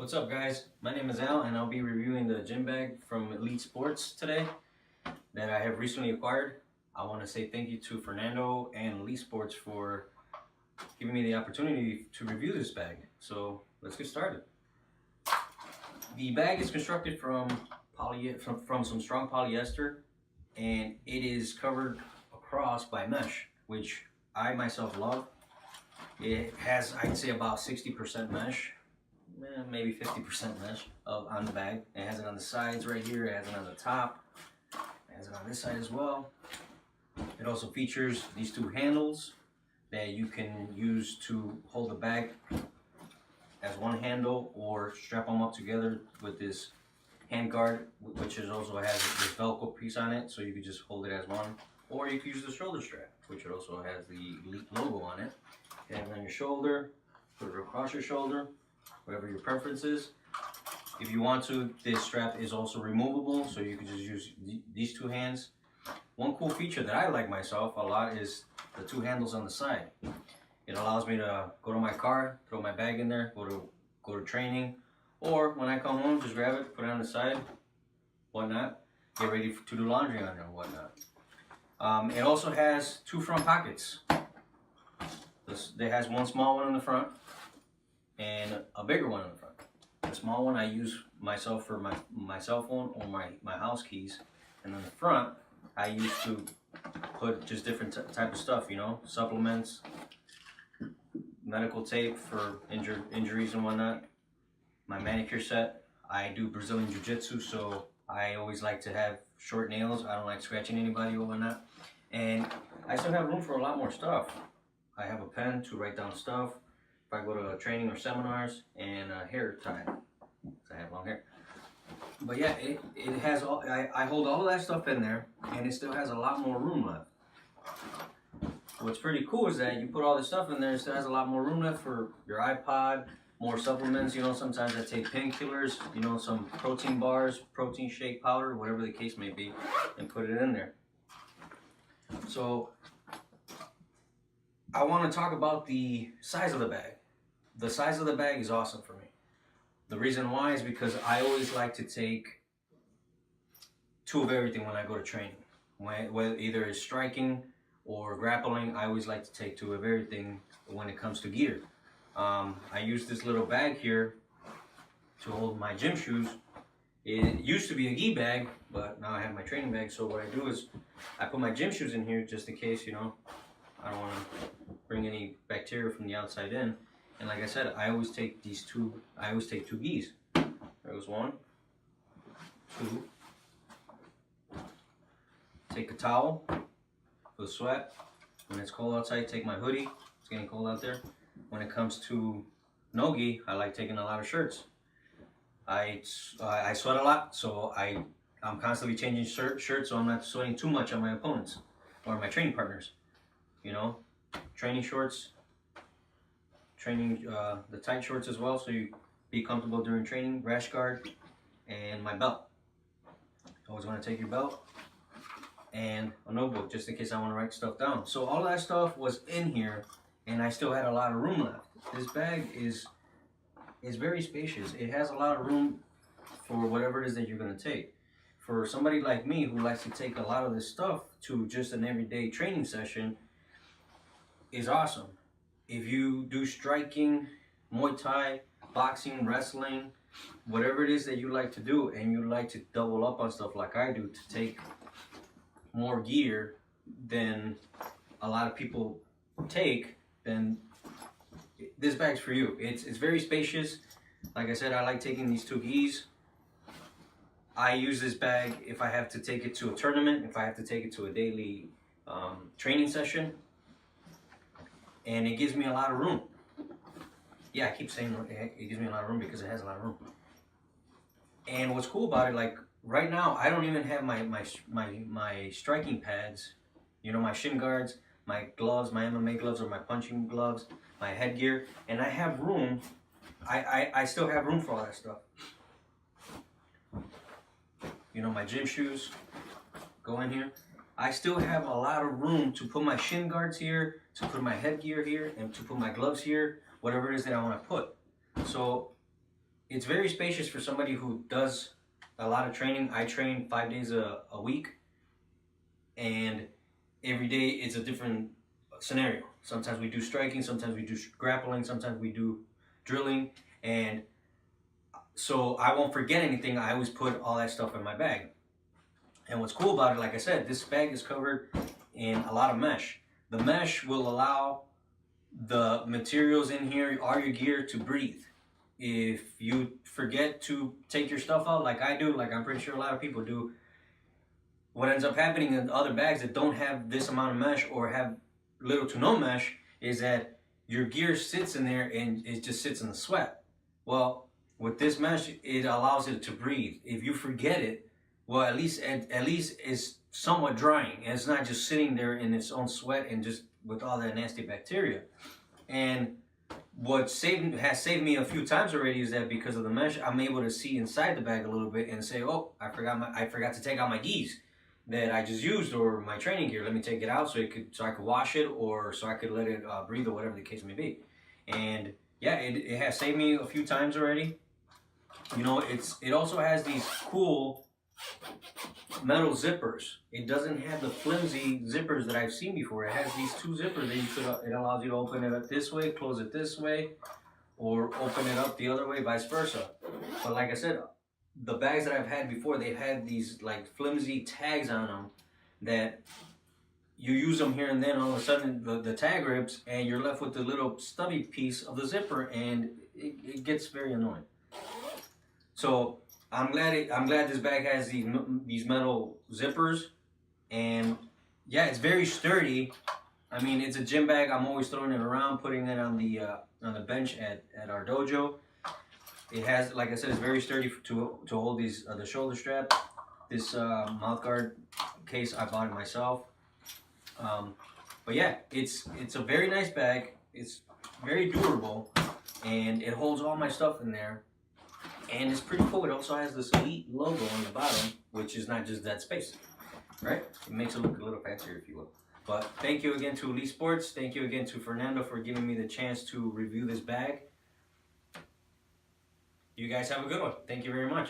What's up, guys? My name is Al and I'll be reviewing the gym bag from Elite Sports today that I have recently acquired. I want to say thank you to Fernando and Elite Sports for giving me the opportunity to review this bag. So let's get started. The bag is constructed from some strong polyester, and it is covered across by mesh, which I myself love. It has, I'd say, about 60% mesh, maybe 50% mesh on the bag. It has it on the sides right here, it has it on the top, it has it on this side as well. It also features these two handles that you can use to hold the bag as one handle, or strap them up together with this hand guard, which also has this Velcro piece on it, so you can just hold it as one. Or you can use the shoulder strap, which also has the Elite logo on it. You have it on your shoulder, put it across your shoulder, whatever your preference is. If you want to, this strap is also removable, so you can just use these two hands. One cool feature that I like myself a lot is the two handles on the side. It allows me to go to my car, throw my bag in there, go to training, or when I come home, just grab it, put it on the side, whatnot, get ready to do laundry on it and whatnot. It also has two front pockets. It has one small one in the front and a bigger one in the front. The small one I use myself for my cell phone or my house keys, and then the front I use to put just different type of stuff, you know, supplements, medical tape for injuries and whatnot. My manicure set. I do Brazilian Jiu-Jitsu, so I always like to have short nails. I don't like scratching anybody or whatnot. And I still have room for a lot more stuff. I have a pen to write down stuff if I go to training or seminars, and a hair tie, because I have long hair. But yeah, it has all. I hold all of that stuff in there, and it still has a lot more room left. What's pretty cool is that you put all this stuff in there, it still has a lot more room left for your iPod, more supplements. You know, sometimes I take painkillers, you know, some protein bars, protein shake powder, whatever the case may be, and put it in there. So I want to talk about the size of the bag. The size of the bag is awesome for me. The reason why is because I always like to take two of everything when I go to training. Whether either it's striking or grappling, I always like to take two of everything when it comes to gear. I use this little bag here to hold my gym shoes. It used to be a gi bag, but now I have my training bag. So what I do is I put my gym shoes in here just in case, you know, I don't want to bring any bacteria from the outside in. And like I said, I always take two gis. There goes one, two. Take a towel for the sweat. When it's cold outside, take my hoodie. It's getting cold out there. When it comes to no gi, I like taking a lot of shirts. I sweat a lot, so I'm constantly changing shirts, so I'm not sweating too much on my opponents or my training partners. You know, training shorts, the tight shorts as well, so you be comfortable during training. Rash guard, and my belt. Always want to take your belt and a notebook just in case I want to write stuff down. So all that stuff was in here, and I still had a lot of room left. This bag is very spacious. It has a lot of room for whatever it is that you're going to take. For somebody like me who likes to take a lot of this stuff to just an everyday training session, is awesome. If you do striking, Muay Thai, boxing, wrestling, whatever it is that you like to do, and you like to double up on stuff like I do to take more gear than a lot of people take, then this bag's for you. It's very spacious. Like I said, I like taking these two gis. I use this bag if I have to take it to a tournament, if I have to take it to a daily training session. And it gives me a lot of room. Yeah, I keep saying it gives me a lot of room because it has a lot of room. And what's cool about it, like right now, I don't even have my striking pads, you know, my shin guards, my gloves, my MMA gloves or my punching gloves, my headgear, and I have room. I still have room for all that stuff. You know, my gym shoes go in here. I still have a lot of room to put my shin guards here, to put my headgear here, and to put my gloves here, whatever it is that I want to put. So it's very spacious for somebody who does a lot of training. I train 5 days a week, and every day it's a different scenario. Sometimes we do striking, sometimes we do grappling, sometimes we do drilling, and so I won't forget anything. I always put all that stuff in my bag. And what's cool about it, like I said, this bag is covered in a lot of mesh. The mesh will allow the materials in here, all your gear, to breathe. If you forget to take your stuff out, like I do, like I'm pretty sure a lot of people do, what ends up happening in other bags that don't have this amount of mesh or have little to no mesh is that your gear sits in there and it just sits in the sweat. Well, with this mesh, it allows it to breathe. If you forget it, well, at least it's somewhat drying, and it's not just sitting there in its own sweat and just with all that nasty bacteria. And what has saved me a few times already is that because of the mesh, I'm able to see inside the bag a little bit and say, oh, I forgot to take out my gis that I just used, or my training gear. Let me take it out so I could wash it, or so I could let it breathe, or whatever the case may be. And yeah, it has saved me a few times already. You know, it also has these cool metal zippers. It doesn't have the flimsy zippers that I've seen before. It has these two zippers that it allows you to open it up this way, close it this way, or open it up the other way, vice versa. But like I said, the bags that I've had before, they've had these like flimsy tags on them that you use them here and then, all of a sudden the tag rips and you're left with the little stubby piece of the zipper, and it gets very annoying. So I'm glad this bag has these metal zippers, and yeah, it's very sturdy. I mean, it's a gym bag. I'm always throwing it around, putting it on the bench at our dojo. It has, like I said, it's very sturdy to hold the shoulder strap. This mouth guard case, I bought it myself. But yeah, it's a very nice bag. It's very durable, and it holds all my stuff in there. And it's pretty cool. It also has this Elite logo on the bottom, which is not just that space, right? It makes it look a little fancier, if you will. But thank you again to Elite Sports. Thank you again to Fernando for giving me the chance to review this bag. You guys have a good one. Thank you very much.